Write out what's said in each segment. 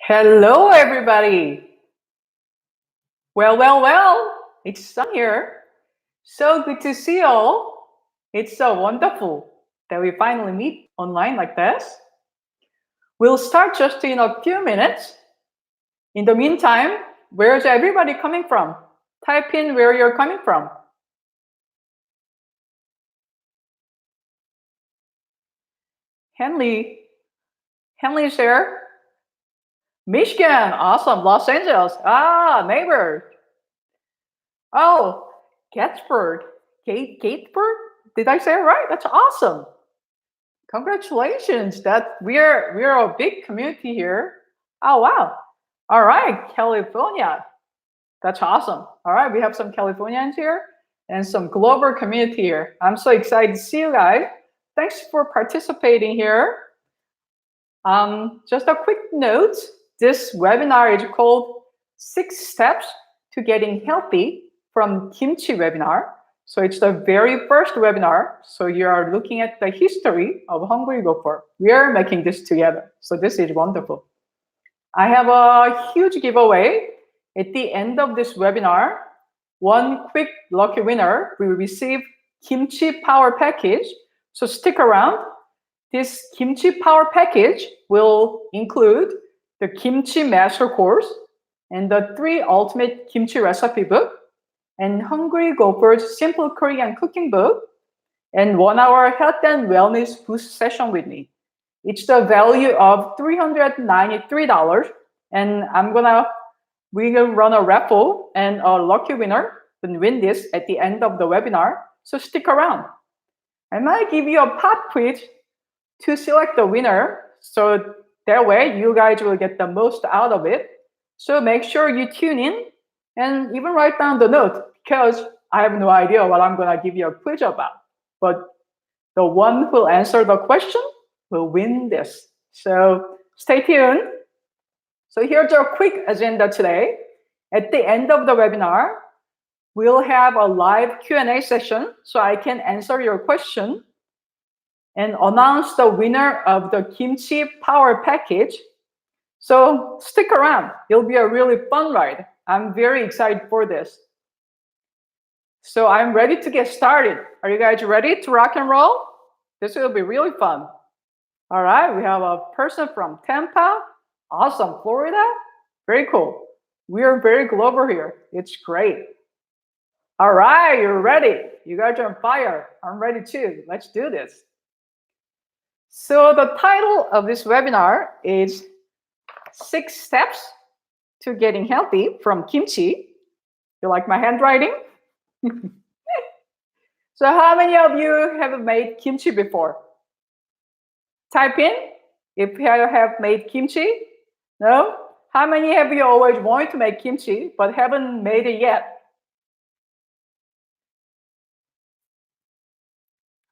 Hello, everybody. Well, it's Sun here. So good to see you all. It's so wonderful that we finally meet online like this. We'll start just in a few minutes. In the meantime, where's everybody coming from? Type in where you're coming from. Henley's there. Michigan, awesome. Los Angeles, neighbor. Oh, Gatesburg? Did I say it right? That's awesome. Congratulations. That we're a big community here. Oh wow. All right, California. That's awesome. All right, we have some Californians here and some global community here. I'm so excited to see you guys. Thanks for participating here. Just a quick note. This webinar is called 6 Steps to Getting Healthy from Kimchi webinar. So it's the very first webinar. So you are looking at the history of 𝙒𝘼𝙏𝙏. We are making this together. So this is wonderful. I have a huge giveaway. At the end of this webinar, one quick lucky winner will receive Kimchi Power Package. So stick around. This Kimchi Power Package will include the Kimchi Master Course and the 3 Ultimate Kimchi Recipe Book and 𝙒𝘼𝙏𝙏's Simple Korean Cooking Book and 1-hour health and wellness boost session with me. It's the value of $393, and we're gonna run a raffle, and a lucky winner will win this at the end of the webinar. So stick around. I might give you a pop quiz to select the winner, so that way you guys will get the most out of it. So make sure you tune in and even write down the note, because I have no idea what I'm gonna give you a quiz about. But the one who will answer the question will win this. So stay tuned. So here's our quick agenda today. At the end of the webinar, we'll have a live Q&A session so I can answer your question and announce the winner of the Kimchi Power Package. So stick around. It'll be a really fun ride. I'm very excited for this. So I'm ready to get started. Are you guys ready to rock and roll? This will be really fun. All right, we have a person from Tampa. Awesome, Florida. Very cool. We are very global here. It's great. All right, you're ready. You guys are on fire. I'm ready too. Let's do this. So the title of this webinar is 6 Steps to Getting Healthy from Kimchi. You like my handwriting? So how many of you have made kimchi before? Type in if you have made kimchi. No? How many of you always wanted to make kimchi but haven't made it yet?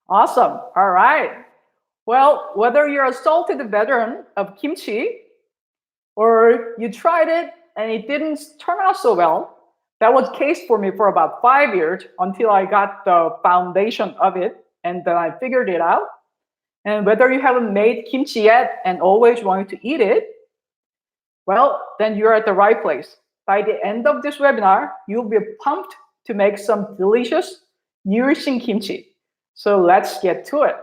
Awesome. All right. Well, whether you're a salted veteran of kimchi or you tried it and it didn't turn out so well, that was the case for me for about 5 years until I got the foundation of it, and then I figured it out. And whether you haven't made kimchi yet and always wanted to eat it, well, then you're at the right place. By the end of this webinar, you'll be pumped to make some delicious, nourishing kimchi. So let's get to it.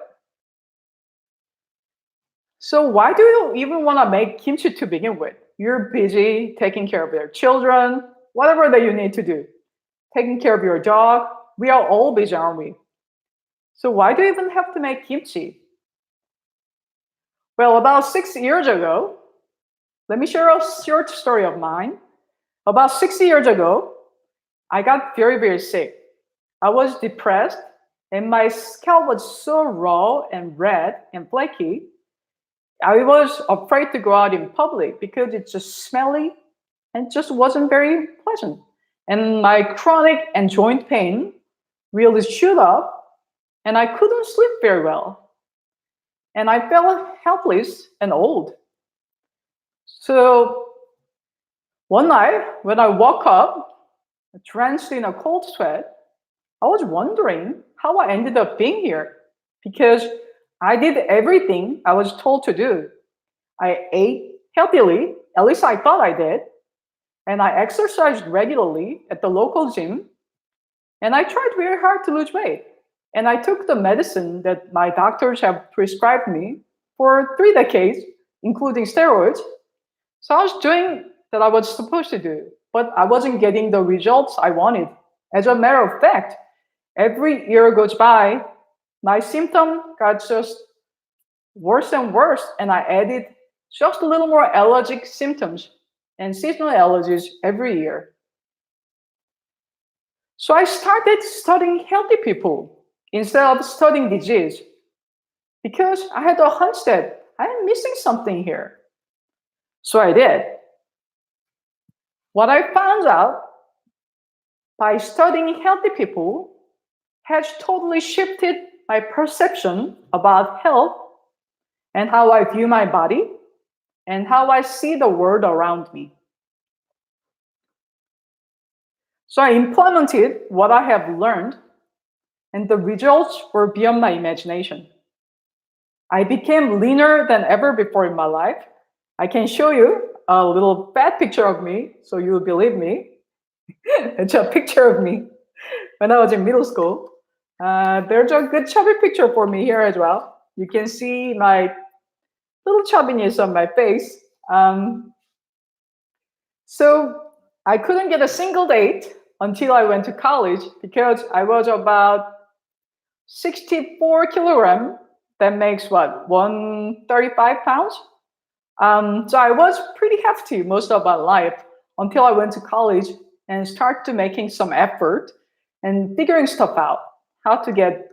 So why do you even want to make kimchi to begin with? You're busy taking care of your children, whatever that you need to do. Taking care of your dog. We are all busy, aren't we? So why do you even have to make kimchi? Well, about 6 years ago, let me share a short story of mine. About 6 years ago, I got very, very sick. I was depressed, and my scalp was so raw and red and flaky. I was afraid to go out in public because it's just smelly and just wasn't very pleasant. And my chronic and joint pain really shoot up, and I couldn't sleep very well. And I felt helpless and old. So one night when I woke up, drenched in a cold sweat, I was wondering how I ended up being here, because I did everything I was told to do. I ate healthily, at least I thought I did, and I exercised regularly at the local gym, and I tried very hard to lose weight. And I took the medicine that my doctors have prescribed me for 3 decades, including steroids. So I was doing that I was supposed to do, but I wasn't getting the results I wanted. As a matter of fact, every year goes by, my symptom got just worse and worse, and I added just a little more allergic symptoms and seasonal allergies every year. So I started studying healthy people instead of studying disease because I had a hunch that I am missing something here. So I did. What I found out by studying healthy people has totally shifted my perception about health and how I view my body and how I see the world around me. So I implemented what I have learned, and the results were beyond my imagination. I became leaner than ever before in my life. I can show you a little fat picture of me so you'll believe me. It's a picture of me when I was in middle school. There's a good chubby picture for me here as well. You can see my little chubbiness on my face. So I couldn't get a single date until I went to college because I was about 64 kilograms. That makes what, 135 pounds? So I was pretty hefty most of my life until I went to college and started making some effort and figuring stuff out, how to get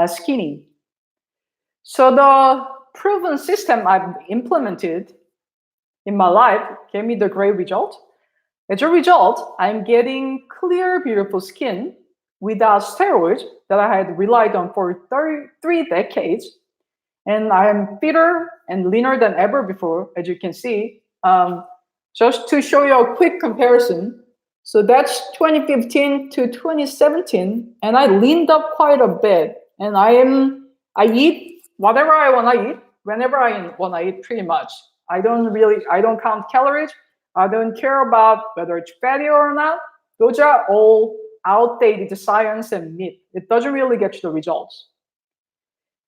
skinny. So the proven system I've implemented in my life gave me the great result. As a result, I'm getting clear, beautiful skin without steroids that I had relied on for 3 decades. And I am fitter and leaner than ever before, as you can see. Just to show you a quick comparison. So that's 2015 to 2017, and I leaned up quite a bit. And I eat whatever I want to eat, whenever I want to eat, pretty much. I don't count calories. I don't care about whether it's fatty or not. Those are all outdated science and myth. It doesn't really get you the results.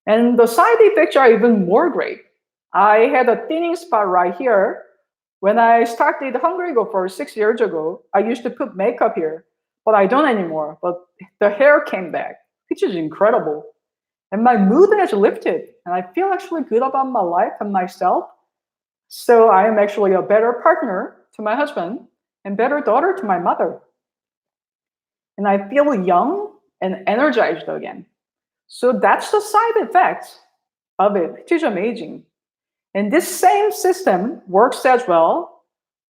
And the side effects are even more great. I had a thinning spot right here. When I started Hungry Go for 6 years ago, I used to put makeup here, but I don't anymore. But the hair came back, which is incredible. And my mood has lifted, and I feel actually good about my life and myself. So I am actually a better partner to my husband and better daughter to my mother. And I feel young and energized again. So that's the side effects of it, which is amazing. And this same system works as well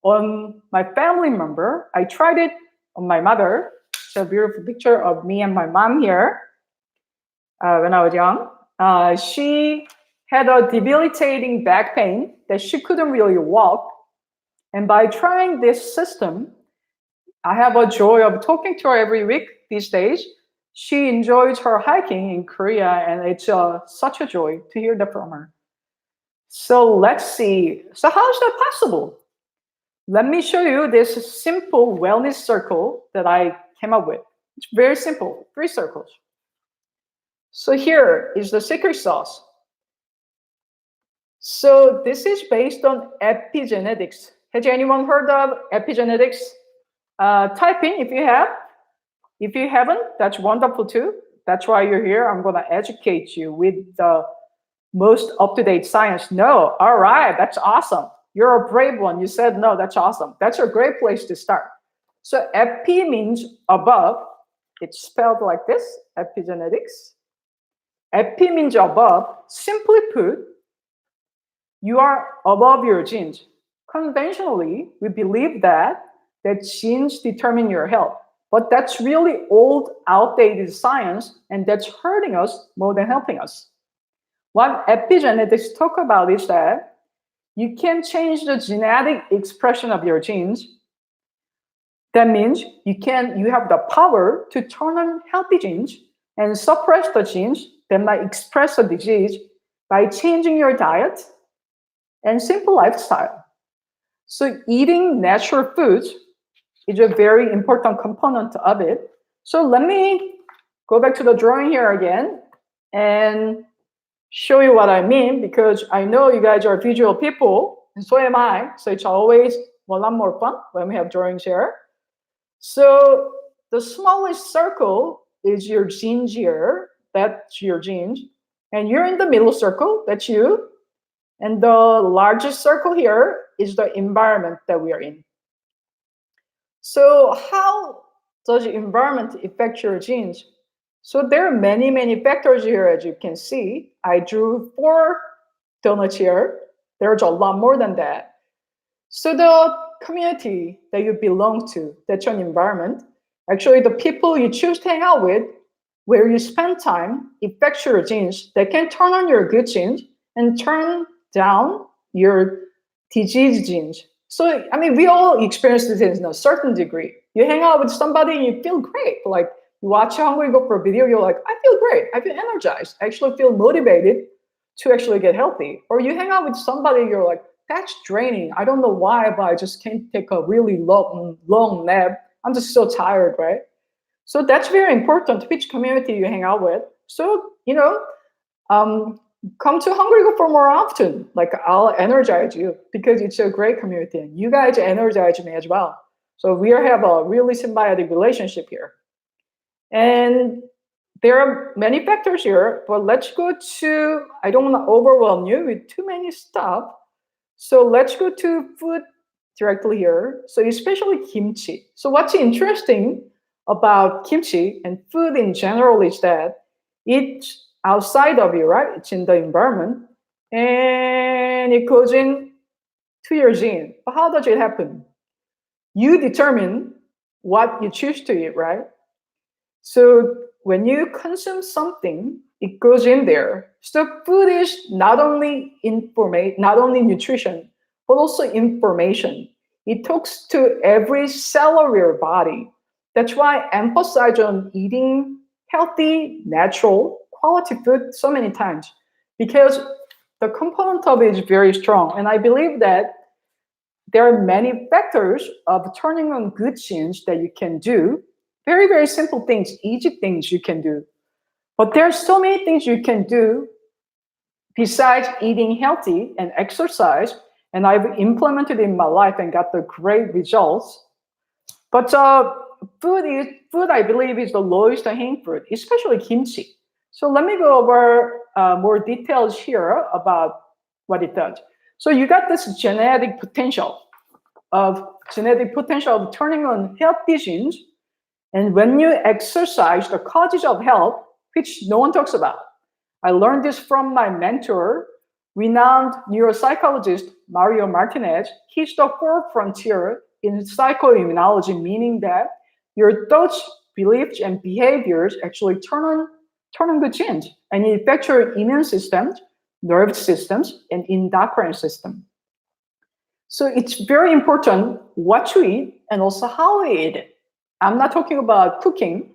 on my family member. I tried it on my mother. It's a beautiful picture of me and my mom here when I was young. She had a debilitating back pain that she couldn't really walk. And by trying this system, I have a joy of talking to her every week these days. She enjoys her hiking in Korea, and it's such a joy to hear that from her. So let's see. So how is that possible? Let me show you this simple wellness circle that I came up with. It's very simple, 3 circles. So here is the secret sauce. So this is based on epigenetics. Has anyone heard of epigenetics? Type in if you have. If you haven't, that's wonderful too. That's why you're here. I'm going to educate you with the most up-to-date science. No, all right, that's awesome. You're a brave one. You said no, that's awesome. That's a great place to start. So epi means above. It's spelled like this, epigenetics. Epi means above. Simply put, you are above your genes. Conventionally, we believe that genes determine your health. But that's really old, outdated science, and that's hurting us more than helping us. What epigenetics talk about is that you can change the genetic expression of your genes. That means you have the power to turn on healthy genes and suppress the genes that might express a disease by changing your diet and simple lifestyle. So eating natural foods is a very important component of it. So let me go back to the drawing here again and show you what I mean, because I know you guys are visual people, and so am I. So it's always a lot more fun when we have drawings here. So the smallest circle is your genes here. That's your genes. And you're in the middle circle. That's you. And the largest circle here is the environment that we are in. So how does the environment affect your genes? So there are many, many factors here, as you can see. I drew 4 donuts here. There's a lot more than that. So the community that you belong to, that's your environment, actually the people you choose to hang out with, where you spend time, affects your genes that can turn on your good genes and turn down your disease genes. So, I mean, we all experience this in a certain degree. You hang out with somebody and you feel great. Like you watch Hungry Go for a video, you're like, I feel great. I feel energized. I actually feel motivated to actually get healthy. Or you hang out with somebody, you're like, that's draining. I don't know why, but I just can't take a really long nap. I'm just so tired, right? So that's very important, which community you hang out with. So, come to Hungry Go for more often. Like I'll energize you because it's a great community. And you guys energize me as well. So we have a really symbiotic relationship here. And there are many factors here, but let's go to, I don't want to overwhelm you with too many stuff. So let's go to food directly here. So especially kimchi. So what's interesting about kimchi and food in general is that it's outside of you, right? It's in the environment and it goes in to your gene. But how does it happen? You determine what you choose to eat, right? So when you consume something, it goes in there. So food is not only nutrition, but also information. It talks to every cell of your body. That's why I emphasize on eating healthy, natural, quality food so many times, because the component of it is very strong. And I believe that there are many factors of turning on good genes that you can do. Very, very simple things, easy things you can do. But there are so many things you can do besides eating healthy and exercise. And I've implemented in my life and got the great results. But food, I believe, is the lowest hanging fruit, especially kimchi. So let me go over more details here about what it does. So you got this genetic potential of turning on healthy genes. And when you exercise, the causes of health, which no one talks about. I learned this from my mentor, renowned neuropsychologist Mario Martinez. He's the fourth frontier in psychoimmunology, meaning that your thoughts, beliefs, and behaviors actually turn on the genes and it affects your immune systems, nervous systems, and endocrine system. So it's very important what you eat and also how you eat it. I'm not talking about cooking.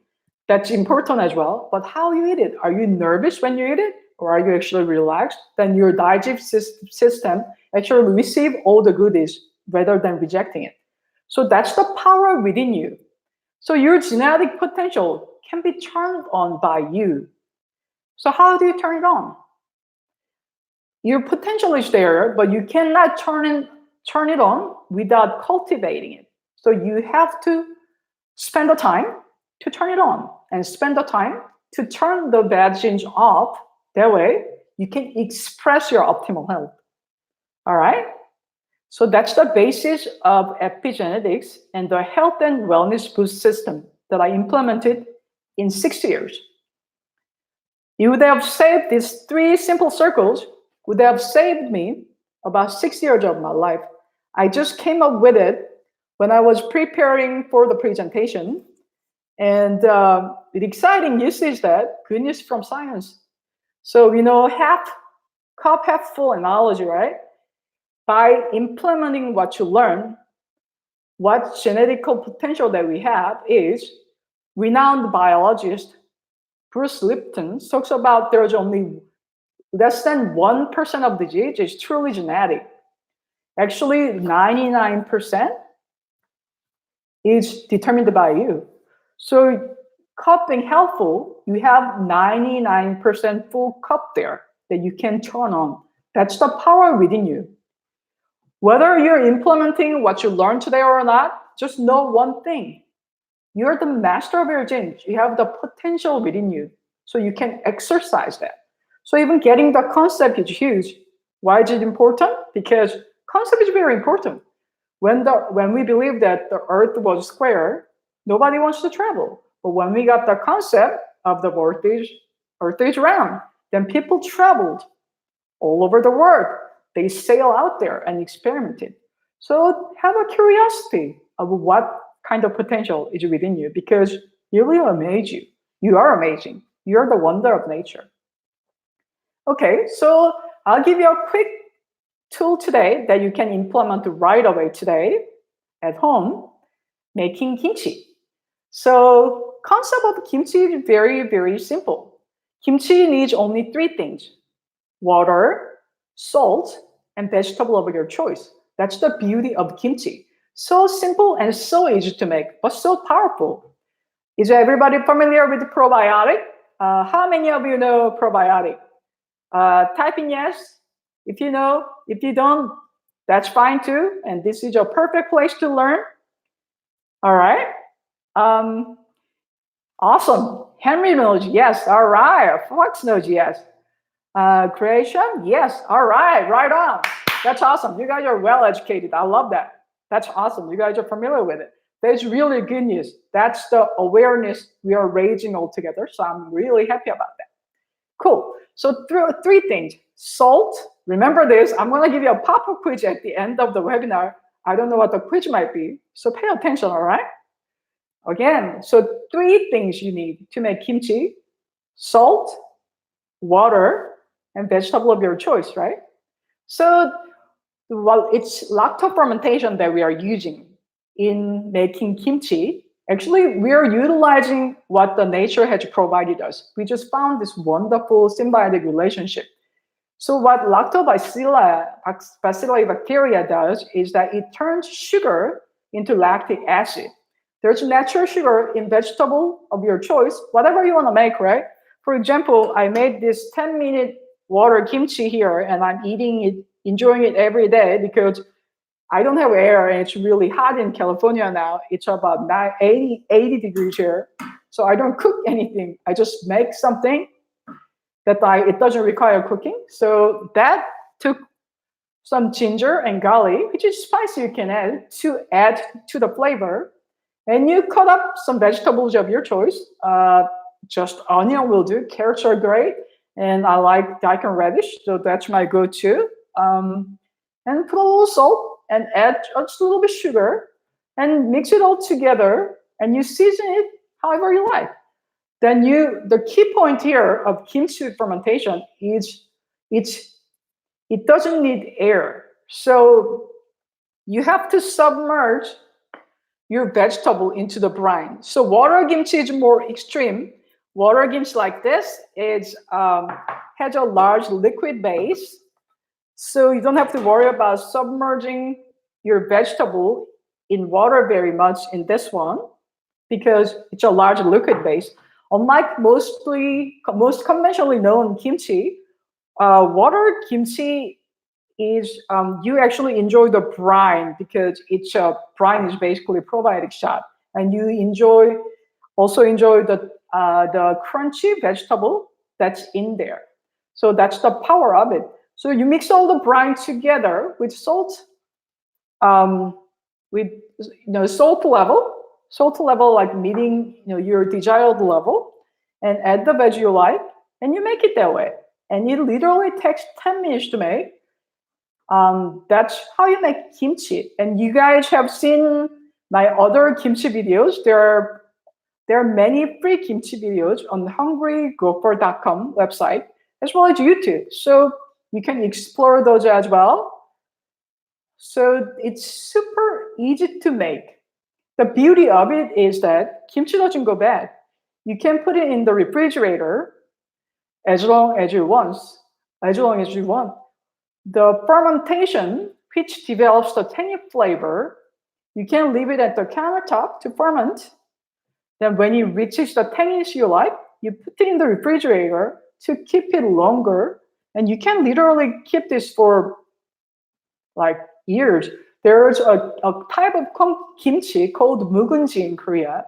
That's important as well, but how you eat it. Are you nervous when you eat it, or are you actually relaxed? Then your digestive system actually receive all the goodies rather than rejecting it. So that's the power within you. So your genetic potential can be turned on by you. So how do you turn it on? Your potential is there, but you cannot turn it on without cultivating it. So you have to spend the time to turn it on and spend the time to turn the bad genes off. That way, you can express your optimal health. All right? So that's the basis of epigenetics and the health and wellness boost system that I implemented in 6 years. You would have saved these 3 simple circles, would have saved me about 6 years of my life. I just came up with it when I was preparing for the presentation. And the exciting news is that good news from science. So, half cup, half full analogy, right? By implementing what you learn, what genetic potential that we have is renowned biologist Bruce Lipton talks about there's only less than 1% of disease is truly genetic. Actually, 99% is determined by you. So cup being helpful, you have 99% full cup there that you can turn on. That's the power within you. Whether you're implementing what you learned today or not, just know one thing. You're the master of your genes. You have the potential within you. So you can exercise that. So even getting the concept is huge. Why is it important? Because concept is very important. When we believe that the earth was square, nobody wants to travel. But when we got the concept of the earth is round, then people traveled all over the world. They sail out there and experimented. So have a curiosity of what kind of potential is within you, because it will amaze you. You are amazing. You're the wonder of nature. Okay, so I'll give you a quick tool today that you can implement right away today at home, making kimchi. So concept of kimchi is very, very simple. Kimchi needs only 3 things: water, salt, and vegetable of your choice. That's the beauty of kimchi. So simple and so easy to make, but so powerful. Is everybody familiar with the probiotic? How many of you know probiotic? Type in yes if you know. If you don't, that's fine too. And this is a perfect place to learn. All right. Awesome. Henry knows yes. All right. Fox knows yes. Creation, yes. All right. Right on. That's awesome. You guys are well educated. I love that. That's awesome. You guys are familiar with it. That's really good news. That's the awareness we are raising all together. So I'm really happy about that. Cool. So 3 things. Salt. Remember this. I'm going to give you a pop-up quiz at the end of the webinar. I don't know what the quiz might be. So pay attention, all right? Again, so 3 things you need to make kimchi: salt, water, and vegetable of your choice, right? So, well, it's lacto fermentation that we are using in making kimchi. Actually, we are utilizing what the nature has provided us. We just found this wonderful symbiotic relationship. So what lactobacilli bacteria does is that it turns sugar into lactic acid. There's natural sugar in vegetable of your choice, whatever you want to make, right? For example, I made this 10-minute water kimchi here, and I'm eating it, enjoying it every day because I don't have air and it's really hot in California now. It's about 80 degrees here. So I don't cook anything. I just make something that it doesn't require cooking. So that took some ginger and garlic, which is spicy you can add to the flavor. And you cut up some vegetables of your choice. Just onion will do. Carrots are great. And I like daikon radish, so that's my go-to. And put a little salt and add just a little bit sugar and mix it all together. And you season it however you like. Then the key point here of kimchi fermentation is it doesn't need air. So you have to submerge your vegetable into the brine. So water kimchi is more extreme. Water kimchi like this has a large liquid base. So you don't have to worry about submerging your vegetable in water very much in this one because it's a large liquid base. Unlike most conventionally known kimchi, water kimchi is you actually enjoy the brine because brine is basically a probiotic shot, and you also enjoy the crunchy vegetable that's in there. So that's the power of it. So you mix all the brine together with salt, with salt level like meeting your desired level, and add the veg you like, and you make it that way. And it literally takes 10 minutes to make. That's how you make kimchi. And you guys have seen my other kimchi videos. There are many free kimchi videos on 𝙒𝘼𝙏𝘾𝙃 website, as well as YouTube. So you can explore those as well. So it's super easy to make. The beauty of it is that kimchi doesn't go bad. you can put it in the refrigerator as long as you want. As long as you want. The fermentation, which develops the tangy flavor, you can leave it at the countertop to ferment. Then when it reaches the tanginess you like, you put it in the refrigerator to keep it longer. And you can literally keep this for like years. There's a type of kimchi called 묵은지 in Korea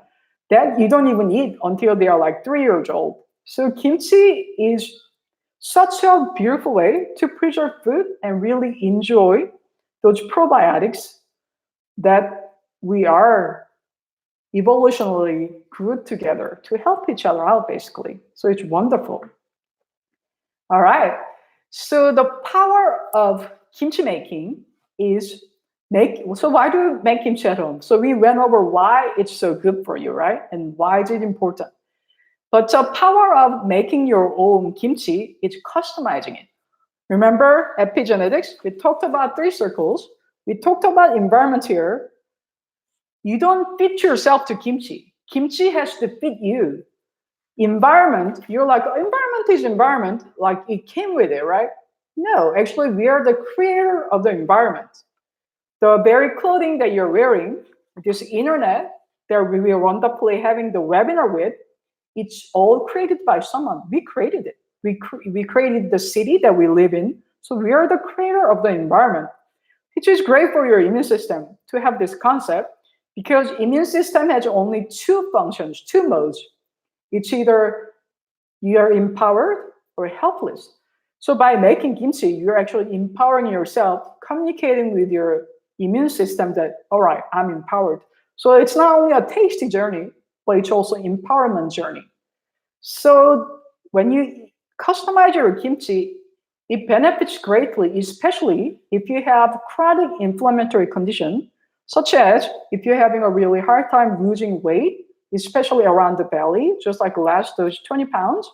that you don't even eat until they are like 3 years old. So kimchi is such a beautiful way to preserve food and really enjoy those probiotics that we are evolutionarily grouped together to help each other out, basically. So it's wonderful. All right. So the power of kimchi making is so why do we make kimchi at home? So we went over why it's so good for you, right? And why is it important? But the power of making your own kimchi is customizing it. Remember epigenetics? We talked about 3 circles. We talked about environment here. You don't fit yourself to kimchi. Kimchi has to fit you. Environment, you're like, environment is environment, like it came with it, right? No, actually, we are the creator of the environment. The very clothing that you're wearing, this internet that we will wonderfully having the webinar with, it's all created by someone. We created it. We created the city that we live in. So we are the creator of the environment, which is great for your immune system to have this concept, because immune system has only 2 functions, 2 modes. It's either you are empowered or helpless. So by making kimchi, you're actually empowering yourself, communicating with your immune system that, all right, I'm empowered. So it's not only a tasty journey, but it's also an empowerment journey. So when you customize your kimchi, it benefits greatly, especially if you have chronic inflammatory condition, such as if you're having a really hard time losing weight, especially around the belly, just like last those 20 pounds.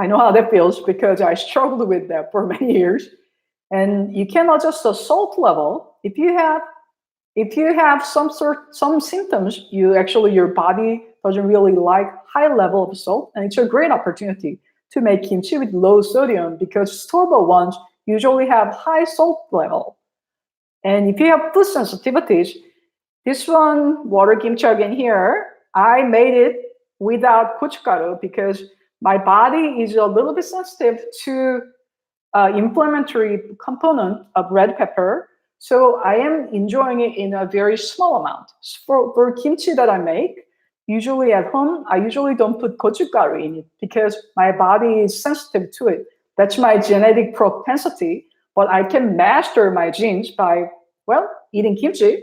I know how that feels because I struggled with that for many years. And you can adjust the salt level. If you have some symptoms, your body doesn't really like high level of salt, and it's a great opportunity to make kimchi with low sodium, because store-bought ones usually have high salt level. And if you have food sensitivities, this one, water kimchi again here, I made it without gochugaru because my body is a little bit sensitive to inflammatory component of red pepper. So I am enjoying it in a very small amount. For kimchi that I make, usually at home, I usually don't put gochugaru in it because my body is sensitive to it. That's my genetic propensity, but I can master my genes by, well, eating kimchi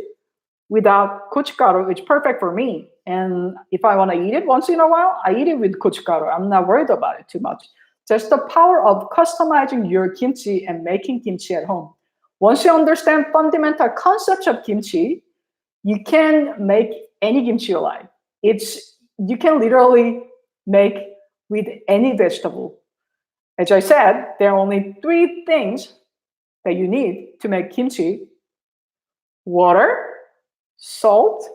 without gochugaru. It's perfect for me. And if I want to eat it once in a while, I eat it with gochugaru. I'm not worried about it too much. Just the power of customizing your kimchi and making kimchi at home. Once you understand fundamental concepts of kimchi, you can make any kimchi you like. You can literally make with any vegetable. As I said, there are only 3 things that you need to make kimchi: water, salt,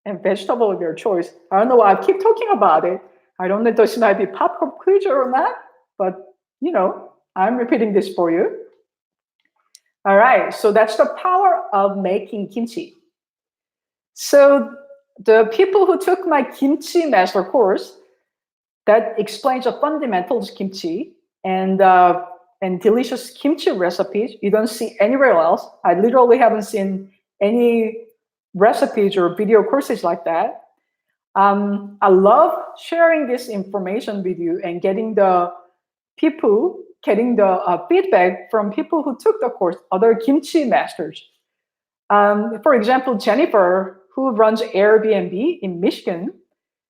and vegetable of your choice. I don't know why I keep talking about it. I don't know if this might be popcorn quiz or not, but I'm repeating this for you. All right, so that's the power of making kimchi. So the people who took my kimchi master course, that explains the fundamentals of kimchi and delicious kimchi recipes you don't see anywhere else. I literally haven't seen any recipes or video courses like that. I love sharing this information with you and getting the feedback from people who took the course, other kimchi masters. For example, Jennifer, who runs Airbnb in Michigan,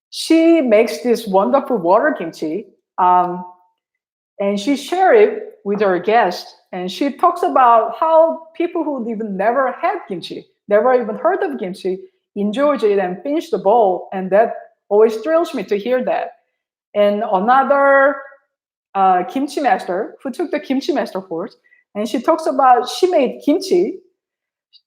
she makes this wonderful water kimchi, and she shared it with her guests. And she talks about how people who even never had kimchi, never even heard of kimchi, enjoyed it and finished the bowl. And that always thrills me to hear that. And another kimchi master who took the kimchi master course, and she talks about she made kimchi.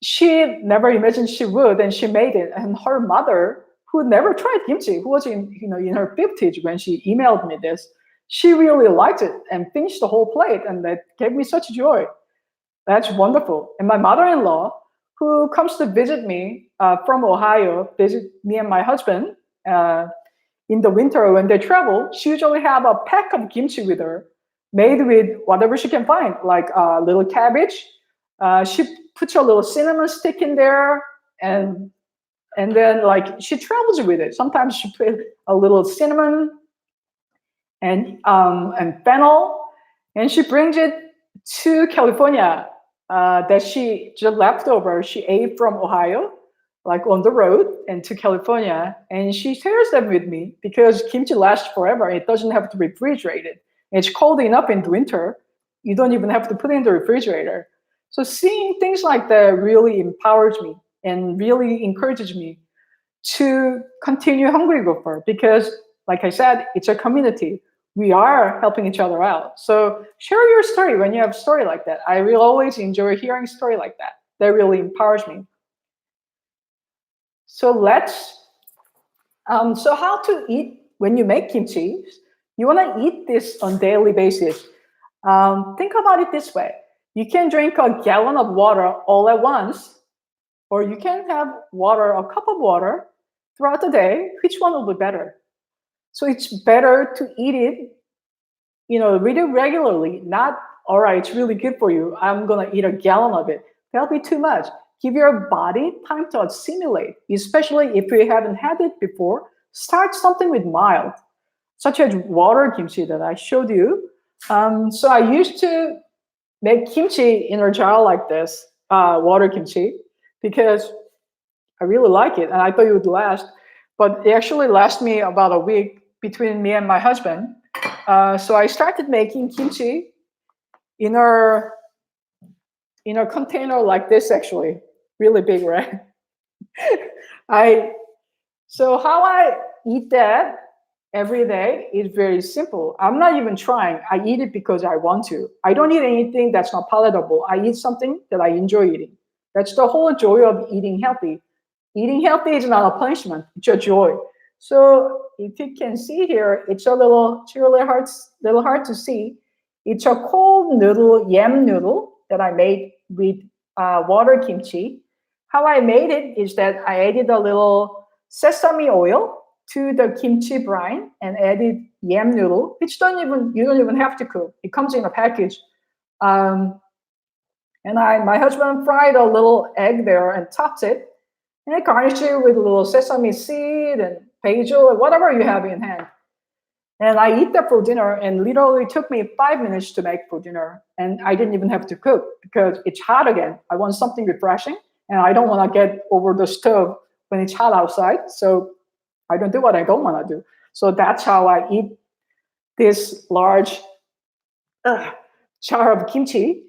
She never imagined she would, and she made it. And her mother, who never tried kimchi, who was in her 50s when she emailed me this. She really liked it and finished the whole plate, and that gave me such joy. That's wonderful. And my mother-in-law, who comes to visit me from Ohio, visit me and my husband in the winter when they travel, she usually have a pack of kimchi with her, made with whatever she can find, like a little cabbage. She puts a little cinnamon stick in there, and then like she travels with it. Sometimes she put a little cinnamon and fennel, and she brings it to California. That she just left over. She ate from Ohio, like on the road, and to California, and she shares them with me because kimchi lasts forever. It doesn't have to be refrigerated. It's cold enough in the winter. You don't even have to put it in the refrigerator. So seeing things like that really empowers me and really encourages me to continue Hungry Gopher because, like I said, it's a community. We are helping each other out. So share your story when you have a story like that. I will always enjoy hearing a story like that. That really empowers me. So so how to eat when you make kimchi? You want to eat this on a daily basis. Think about it this way. You can drink a gallon of water all at once, or you can have a cup of water throughout the day. Which one will be better? So it's better to eat it, really regularly, not, all right, it's really good for you, I'm gonna eat a gallon of it. That'll be too much. Give your body time to assimilate, especially if you haven't had it before. Start something with mild, such as water kimchi that I showed you. So I used to make kimchi in a jar like this, water kimchi, because I really like it, and I thought it would last. But it actually lasted me about a week between me and my husband. So I started making kimchi in a container like this, actually, really big, right? So how I eat that every day is very simple. I'm not even trying. I eat it because I want to. I don't eat anything that's not palatable. I eat something that I enjoy eating. That's the whole joy of eating healthy. Eating healthy is not a punishment, it's a joy. So if you can see here, it's a little hard to see. It's a cold noodle, yam noodle that I made with water kimchi. How I made it is that I added a little sesame oil to the kimchi brine and added yam noodle, which you don't even have to cook. It comes in a package. And my husband fried a little egg there and topped it. And I garnish it with a little sesame seed and basil or whatever you have in hand. And I eat that for dinner, and literally took me 5 minutes to make for dinner. And I didn't even have to cook because it's hot again. I want something refreshing, and I don't want to get over the stove when it's hot outside. So I don't do what I don't want to do. So that's how I eat this large jar of kimchi.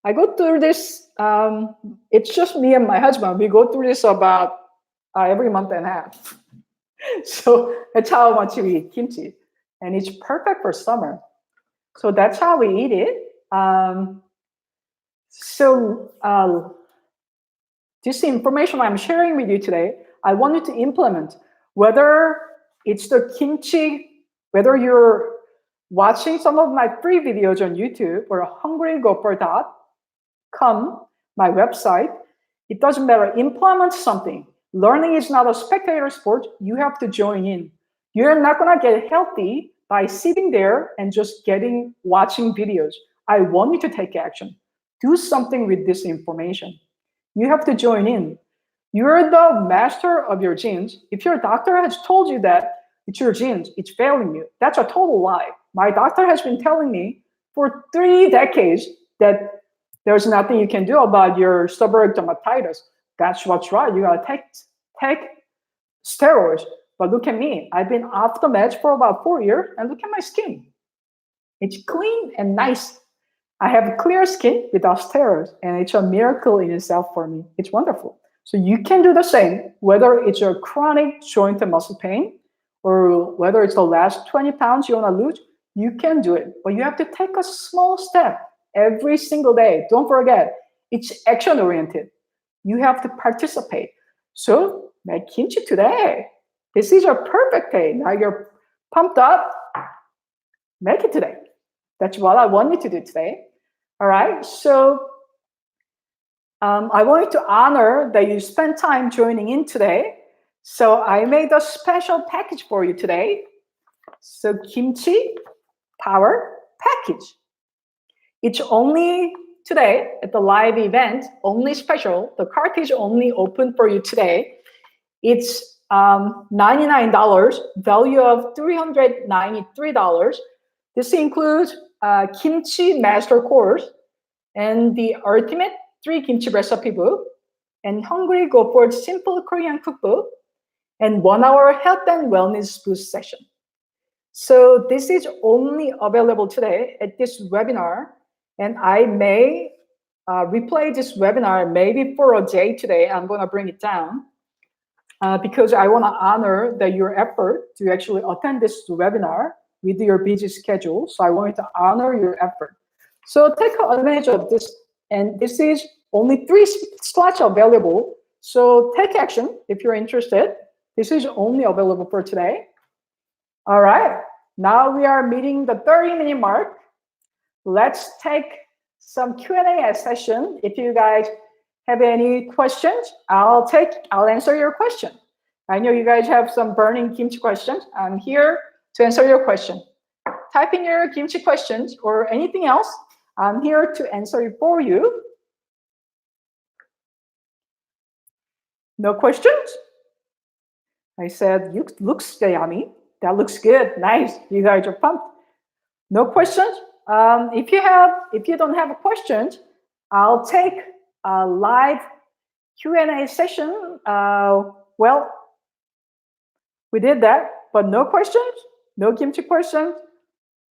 I go through this, it's just me and my husband. We go through this about every month and a half. So that's how much we eat kimchi. And it's perfect for summer. So that's how we eat it. This information I'm sharing with you today, I want you to implement. Whether it's the kimchi, whether you're watching some of my free videos on YouTube or 𝙒𝘼𝙏𝙏.com, my website, it doesn't matter. Implement something. Learning is not a spectator sport. You have to join in. You're not going to get healthy by sitting there and just watching videos. I want you to take action. Do something with this information. You have to join in. You're the master of your genes. If your doctor has told you that it's your genes, it's failing you, that's a total lie. My doctor has been telling me for 3 decades that there's nothing you can do about your 𝙒𝘼𝙏𝙏 dermatitis. That's what's right. You gotta take steroids. But look at me. I've been off the meds for about 4 years, and look at my skin. It's clean and nice. I have clear skin without steroids, and it's a miracle in itself for me. It's wonderful. So you can do the same, whether it's your chronic joint and muscle pain, or whether it's the last 20 pounds you want to lose, you can do it. But you have to take a small step every single day. Don't forget, it's action-oriented. You have to participate. So make kimchi today. This is your perfect day. Now you're pumped up. Make it today. That's what I want you to do today. All right. So I want you to honor that you spent time joining in today. So I made a special package for you today. So Kimchi Power Package. It's only today at the live event, only special. The cart is only open for you today. It's $99, value of $393. This includes Kimchi Master Course and the ultimate 3 kimchi recipe book, and Hungry Go for Simple Korean Cookbook, and 1-hour health and wellness boost session. So this is only available today at this webinar, and I may replay this webinar maybe for a day today. I'm going to bring it down because I want to honor your effort to actually attend this webinar with your busy schedule. So I want you to honor your effort. So take advantage of this, and this is only 3 slots available. So take action if you're interested. This is only available for today. All right, now we are meeting the 30-minute mark. Let's take some Q&A session. If you guys have any questions, I'll answer your question. I know you guys have some burning kimchi questions. I'm here to answer your question. Type in your kimchi questions or anything else. I'm here to answer it for you. No questions? I said, looks yummy. That looks good. Nice. You guys are pumped. No questions? If you don't have questions, I'll take a live Q&A session. Well, we did that, but no questions? No kimchi questions?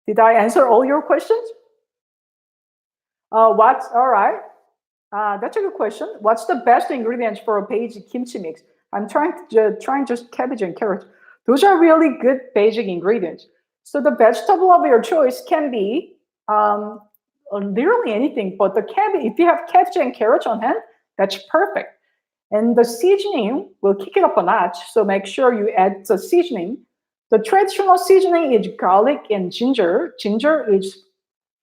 Did I answer all your questions? All right. That's a good question. What's the best ingredients for a basic kimchi mix? I'm trying just cabbage and carrots. Those are really good basic ingredients. So the vegetable of your choice can be literally anything, but if you have cabbage and carrots on hand, that's perfect. And the seasoning will kick it up a notch. So make sure you add the seasoning. The traditional seasoning is garlic and ginger. Ginger is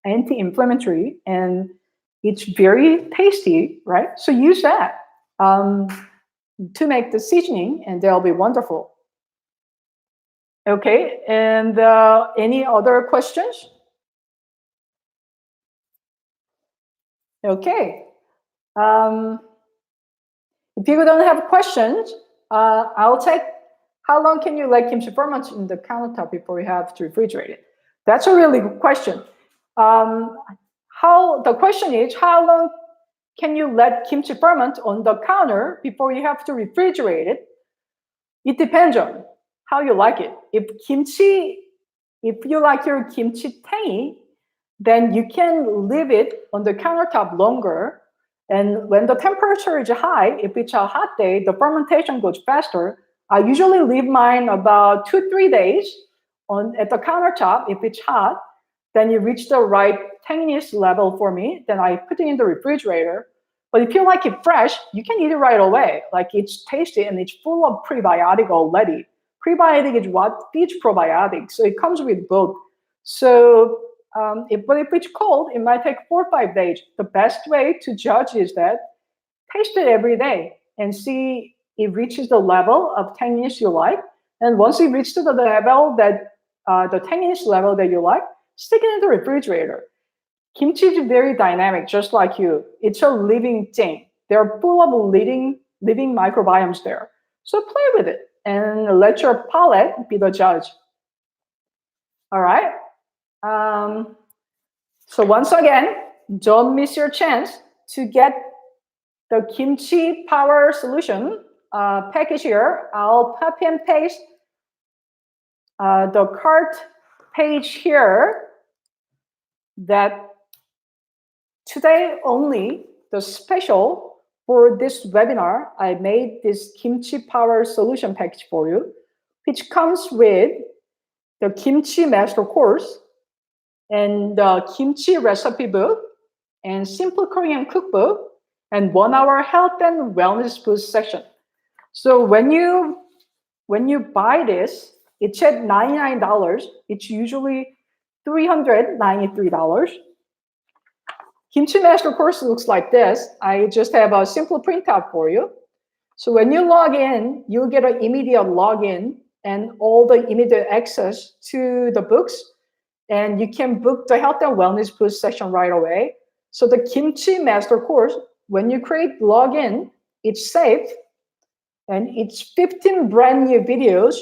anti-inflammatory and it's very tasty, right? So use that to make the seasoning, and they'll be wonderful. Okay, and any other questions? Okay. If you don't have questions, I'll take, how long can you let kimchi ferment in the countertop before you have to refrigerate it? That's a really good question. The question is, how long can you let kimchi ferment on the counter before you have to refrigerate it? It depends on how you like it. If you like your kimchi tangy, then you can leave it on the countertop longer. And when the temperature is high, if it's a hot day, the fermentation goes faster. I usually leave mine about 2-3 days at the countertop. If it's hot, then you reach the right tanginess level for me. Then I put it in the refrigerator. But if you like it fresh, you can eat it right away. Like, it's tasty and it's full of prebiotic already. Prebiotic is what feeds probiotics, so it comes with both. So, if it's cold, it might take 4 or 5 days. The best way to judge is that taste it every day and see it reaches the level of tanginess you like. And once it reaches the level that the tanginess level that you like, stick it in the refrigerator. Kimchi is very dynamic, just like you. It's a living thing. They're full of living microbiomes there. So play with it and let your palate be the judge. All right. So once again, don't miss your chance to get the Kimchi Power Solution package here. I'll copy and paste the cart page here, that today only, the special for this webinar, I made this Kimchi Power Solution package for you, which comes with the Kimchi Master Course and the Kimchi Recipe Book and Simple Korean Cookbook and 1-hour health and wellness boost section. So when you when you buy this, it's at $99. It's usually $393. Kimchi Master Course looks like this. I just have a simple printout for you. So when you log in, you'll get an immediate login and all the immediate access to the books. And you can book the health and wellness boost session right away. So the Kimchi Master Course, when you create login, it's safe. And it's 15 brand new videos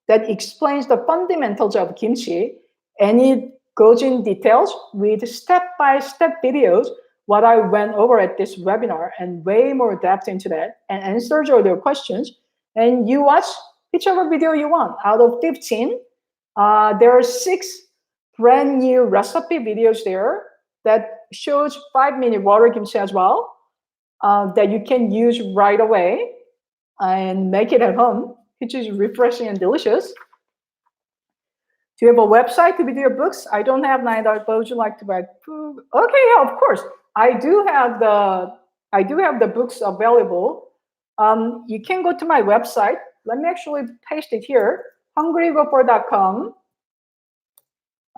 that explains the fundamentals of kimchi. And it goes in details with step-by-step videos, what I went over at this webinar, and way more depth into that, and answers all your questions. And you watch whichever video you want. Out of 15, there are 6 brand new recipe videos there that shows 5-minute water kimchi as well, that you can use right away and make it at home, which is refreshing and delicious. Do you have a website to video your books? I don't have $9, but would you like to buy food? Okay, yeah, of course. I do have the books available. You can go to my website. Let me actually paste it here. 𝙒𝘼𝙏𝙏.com.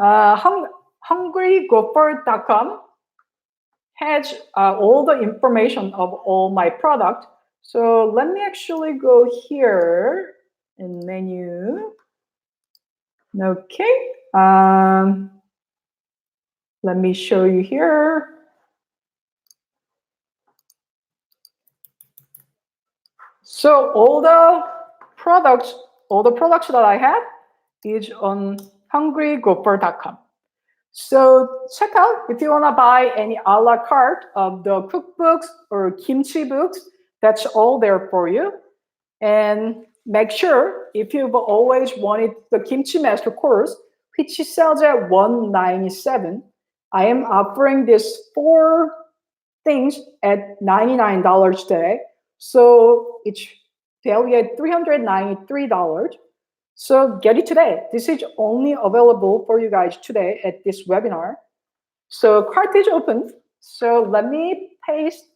𝙒𝘼𝙏𝙏.com has all the information of all my product. So let me actually go here in menu. Okay. Let me show you here. So all the products that I have is on 𝙒𝘼𝙏𝙏.com. So check out if you want to buy any a la carte of the cookbooks or kimchi books. That's all there for you. And make sure, if you've always wanted the Kimchi Master Course, which sells at $197, I am offering this 4 things at $99 today. So it's valued at $393. So get it today. This is only available for you guys today at this webinar. So cart is open. So let me paste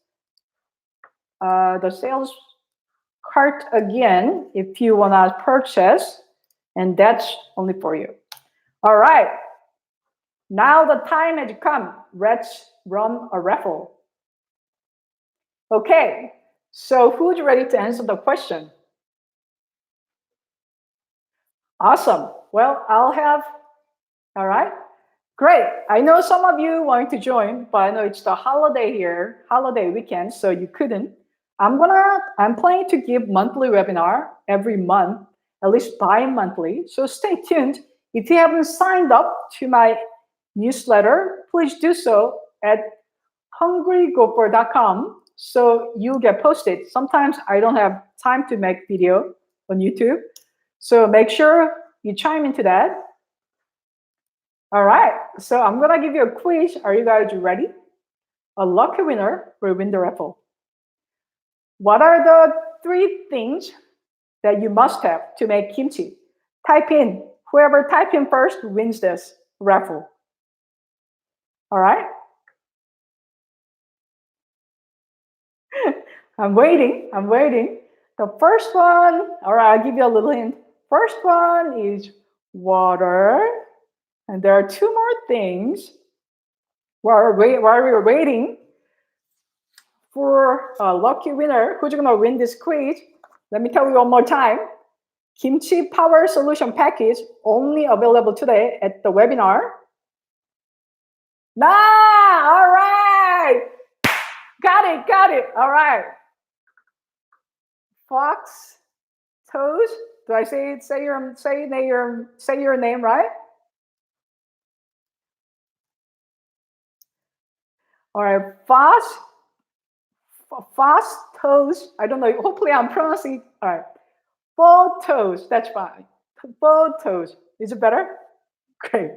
the sales cart again if you want to purchase, and that's only for you. All right. Now the time has come. Let's run a raffle. Okay. So who's ready to answer the question? Awesome. Well, All right. Great. I know some of you wanted to join, but I know it's the holiday here, holiday weekend, so you couldn't. I'm planning to give monthly webinar every month, at least bi-monthly. So stay tuned. If you haven't signed up to my newsletter, please do so at 𝙒𝘼𝙏𝙏.com, so you'll get posted. Sometimes I don't have time to make video on YouTube, so make sure you chime into that. All right, so I'm gonna give you a quiz. Are you guys ready? A lucky winner will win the raffle. What are the 3 things that you must have to make kimchi? Type in. Whoever type in first wins this raffle. All right? I'm waiting. The first one, all right, I'll give you a little hint. First one is water. And there are 2 more things. While we're waiting for a lucky winner, who's gonna win this quiz? Let me tell you one more time. Kimchi Power Solution Package, only available today at the webinar. All right. Got it. All right. Fox Toes. Do I say your name right? All right, Fast Toes. I don't know. Hopefully, I'm pronouncing. All right, Photos. That's fine. Photos. Is it better? Great.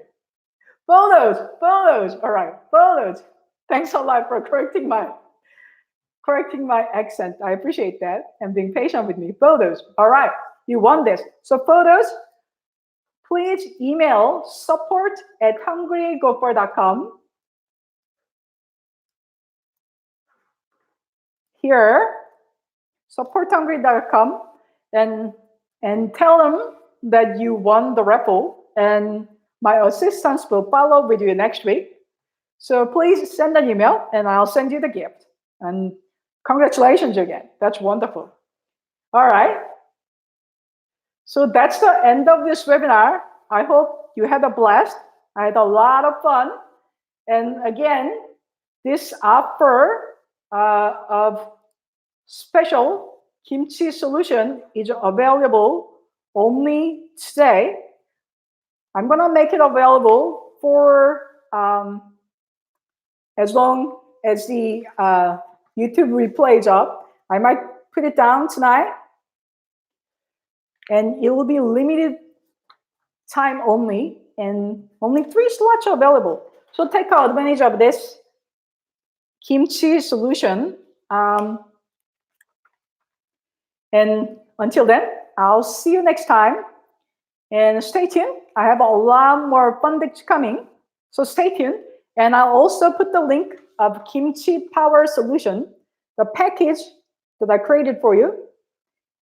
Photos. All right, photos. Thanks a lot for correcting my accent. I appreciate that and being patient with me. Photos. All right, you won this. So photos. Please email support@𝙒𝘼𝙏𝙏.com. Here, support@𝙒𝘼𝙏𝙏.com, and and tell them that you won the raffle, and my assistants will follow with you next week. So please send an email and I'll send you the gift. And congratulations again. That's wonderful. All right. So that's the end of this webinar. I hope you had a blast. I had a lot of fun. And again, this offer of special kimchi solution is available only today. I'm going to make it available for as long as the YouTube replay is up. I might put it down tonight, and it will be limited time only, and only 3 slots are available. So take advantage of this kimchi solution. And until then, I'll see you next time. And stay tuned. I have a lot more fun things coming. So stay tuned. And I'll also put the link of Kimchi Power Solution, the package that I created for you,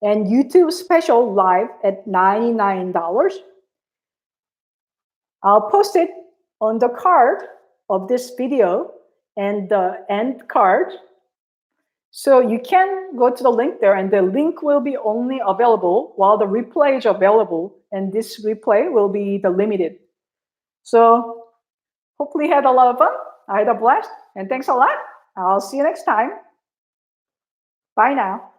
and YouTube special live at $99. I'll post it on the card of this video and the end card. So you can go to the link there, and the link will be only available while the replay is available, and this replay will be the limited. So hopefully you had a lot of fun. I had a blast, and thanks a lot. I'll see you next time. Bye now.